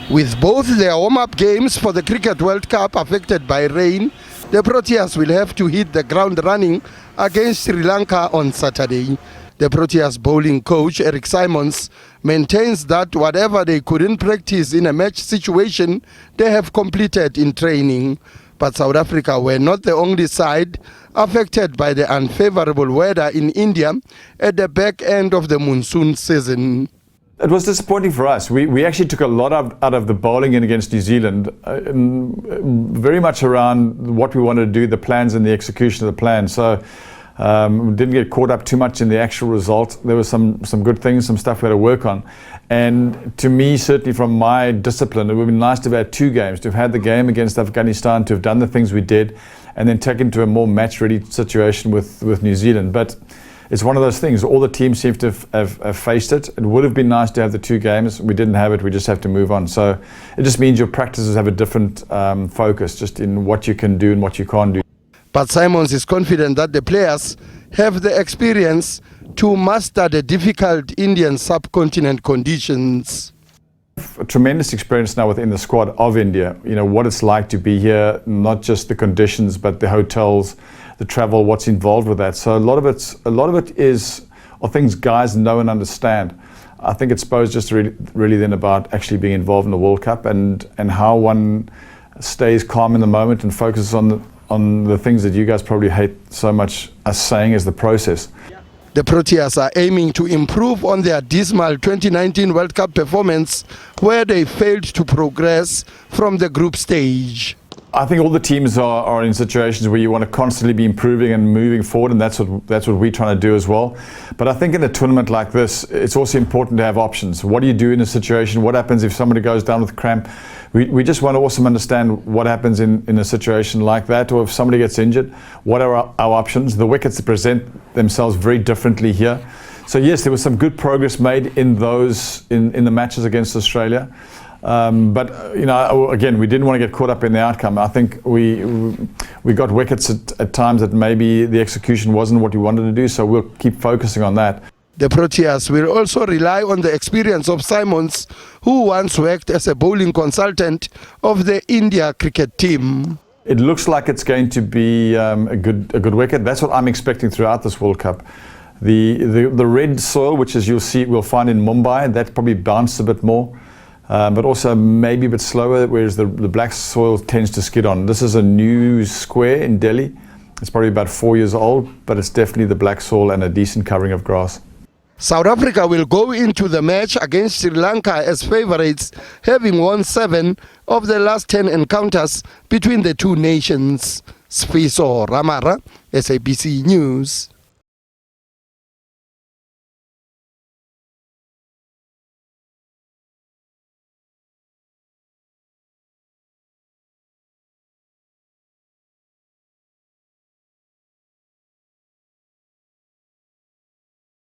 With both their warm-up games for the Cricket World Cup affected by rain, the Proteas will have to hit the ground running against Sri Lanka on Saturday. The Proteas bowling coach, Eric Simons, maintains that whatever they couldn't practice in a match situation, they have completed in training. But South Africa were not the only side affected by the unfavorable weather in India at the back end of the monsoon season. It was disappointing for us. We actually took a lot out of the bowling in against New Zealand, very much around what we wanted to do, the plans and the execution of the plan. So we didn't get caught up too much in the actual result. There were some good things, some stuff we had to work on. And to me, certainly from my discipline, it would have been nice to have had two games, to have had the game against Afghanistan, to have done the things we did, and then taken to a more match-ready situation with New Zealand. But it's one of those things. All the teams seem to have faced it. It would have been nice to have the two games. We didn't have it. We just have to move on. So it just means your practices have a different focus, just in what you can do and what you can't do. But Simons is confident that the players have the experience to master the difficult Indian subcontinent conditions. A tremendous experience now within the squad of India. You know what it's like to be here, not just the conditions, but the hotels, the travel, what's involved with that. So a lot of it are things guys know and understand. I think it's supposed just really then about actually being involved in the World Cup and how one stays calm in the moment and focuses on the things that you guys probably hate so much us saying is the process. The Proteas are aiming to improve on their dismal 2019 World Cup performance, where they failed to progress from the group stage. I think all the teams are in situations where you want to constantly be improving and moving forward, and that's what we're trying to do as well. But I think in a tournament like this, it's also important to have options. What do you do in a situation? What happens if somebody goes down with cramp? We just want to also understand what happens in a situation like that, or if somebody gets injured, what are our options? The wickets present themselves very differently here. So yes, there was some good progress made in the matches against Australia. But you know, again, we didn't want to get caught up in the outcome. I think we got wickets at times that maybe the execution wasn't what we wanted to do, so we'll keep focusing on that. The Proteas will also rely on the experience of Simons, who once worked as a bowling consultant of the India cricket team. It looks like it's going to be a good wicket. That's what I'm expecting throughout this World Cup. The red soil, which as we'll find in Mumbai, that probably bounced a bit more. But also maybe a bit slower, whereas the black soil tends to skid on. This is a new square in Delhi. It's probably about 4 years old, but it's definitely the black soil and a decent covering of grass. South Africa will go into the match against Sri Lanka as favourites, having won 7 of the last 10 encounters between the two nations. Sfiso Ramara, SABC News.